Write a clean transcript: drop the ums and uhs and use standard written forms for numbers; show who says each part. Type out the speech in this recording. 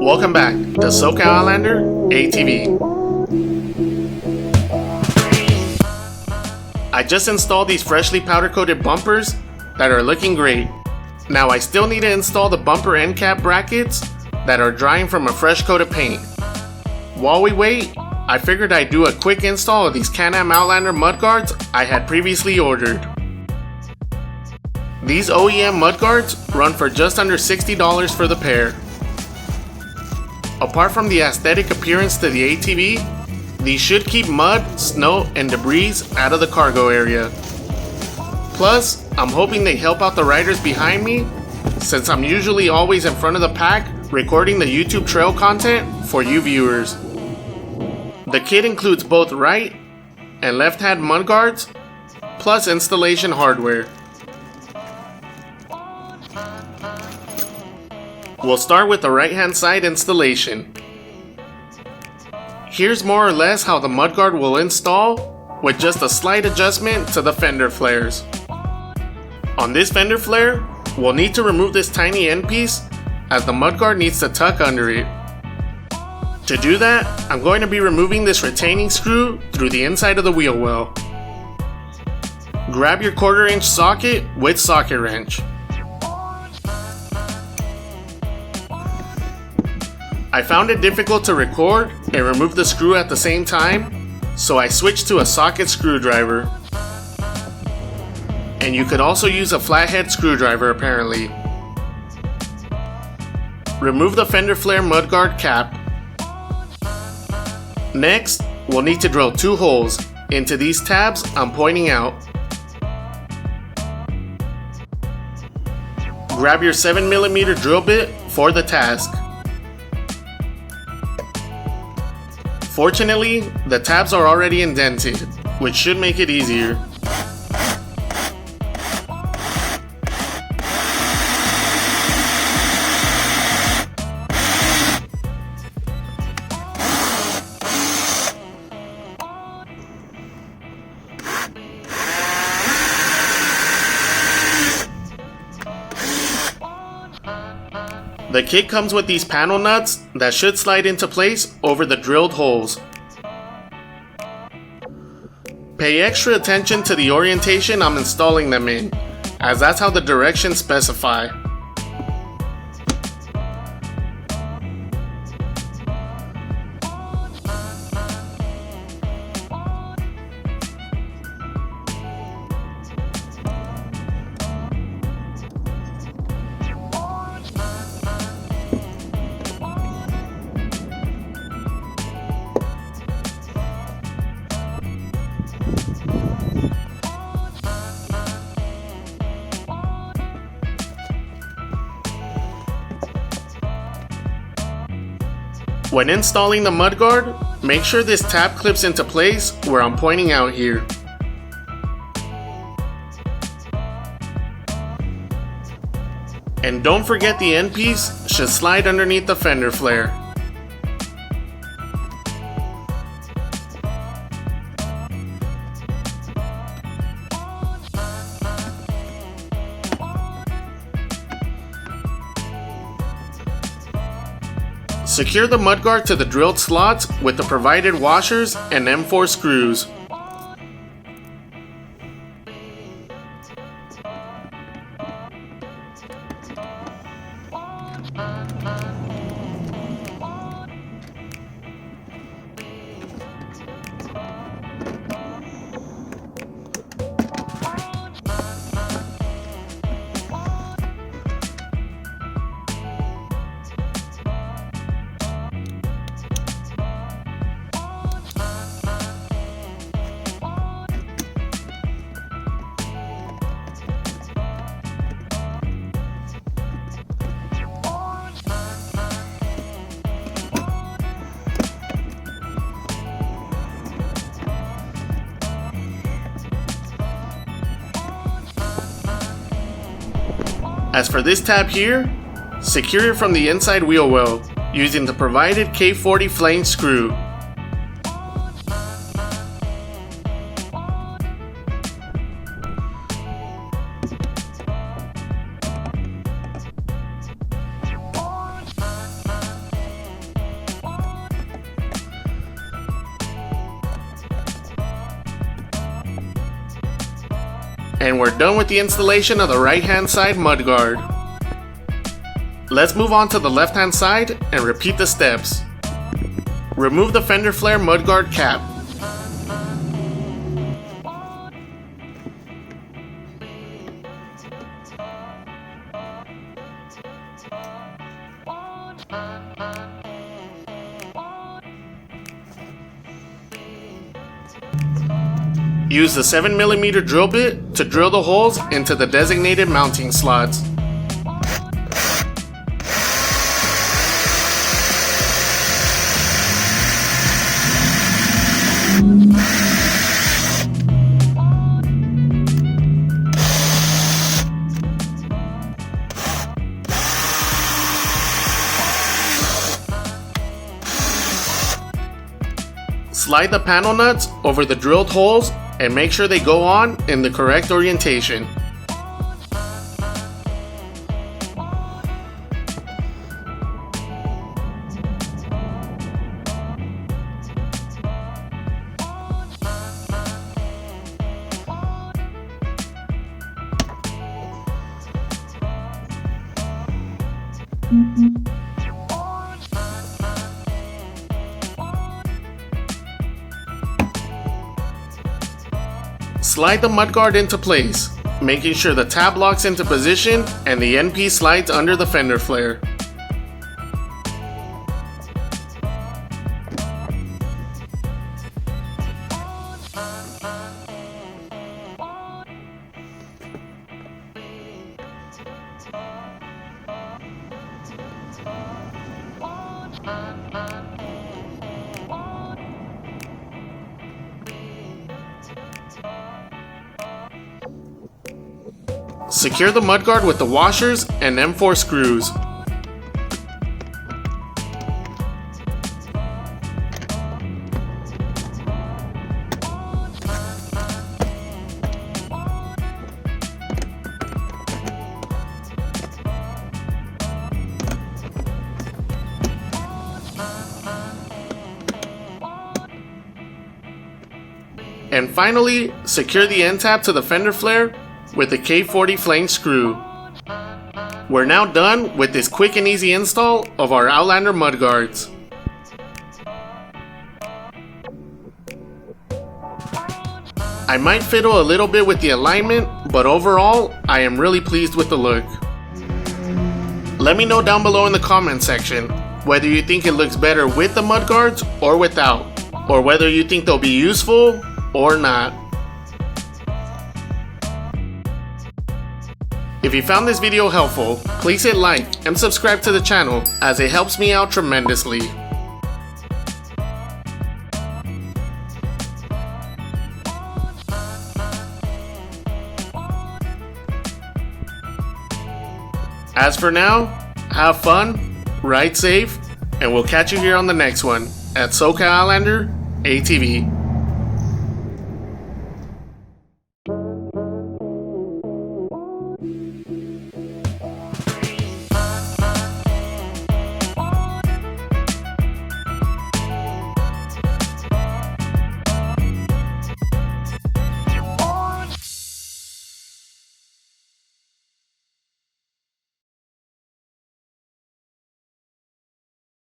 Speaker 1: Welcome back to Can Am Outlander ATV. I just installed these freshly powder coated bumpers that are looking great. Now I still need to install the bumper end cap brackets that are drying from a fresh coat of paint. While we wait, I figured I'd do a quick install of these Can Am Outlander mudguards I had previously ordered. These OEM mudguards run for just under $60 for the pair. Apart from the aesthetic appearance to the ATV, these should keep mud, snow, and debris out of the cargo area. Plus, I'm hoping they help out the riders behind me, since I'm usually always in front of the pack recording the YouTube trail content for you viewers. The kit includes both right and left hand mudguards, plus installation hardware. We'll start with the right hand side installation. Here's more or less how the mudguard will install, with just a slight adjustment to the fender flares. On this fender flare, we'll need to remove this tiny end piece, as the mudguard needs to tuck under it. To do that, I'm going to be removing this retaining screw through the inside of the wheel well. Grab your 1/4 inch socket with socket wrench. I found it difficult to record and remove the screw at the same time, so I switched to a socket screwdriver. And you could also use a flathead screwdriver apparently. Remove the fender flare mudguard cap. Next, we'll need to drill 2 holes into these tabs I'm pointing out. Grab your 7mm drill bit for the task. Fortunately, the tabs are already indented, which should make it easier. The kit comes with these panel nuts that should slide into place over the drilled holes. Pay extra attention to the orientation I'm installing them in, as that's how the directions specify. When installing the mudguard, make sure this tab clips into place where I'm pointing out here. And don't forget the end piece should slide underneath the fender flare. Secure the mudguard to the drilled slots with the provided washers and M4 screws. As for this tab here, secure it from the inside wheel well using the provided K40 flange screw. And we're done with the installation of the right hand side mudguard. Let's move on to the left hand side and repeat the steps. Remove the fender flare mudguard cap. Use the 7mm drill bit to drill the holes into the designated mounting slots. Slide the panel nuts over the drilled holes and make sure they go on in the correct orientation. Slide the mudguard into place, making sure the tab locks into position and the end piece slides under the fender flare. Secure the mudguard with the washers and M4 screws. And finally, secure the end tab to the fender flare with the K40 flange screw. We're now done with this quick and easy install of our Outlander mudguards. I might fiddle a little bit with the alignment, but overall, I am really pleased with the look. Let me know down below in the comment section whether you think it looks better with the mudguards or without, or whether you think they'll be useful or not. If you found this video helpful, please hit like and subscribe to the channel as it helps me out tremendously. As for now, have fun, ride safe, and we'll catch you here on the next one at Can Am Outlander ATV.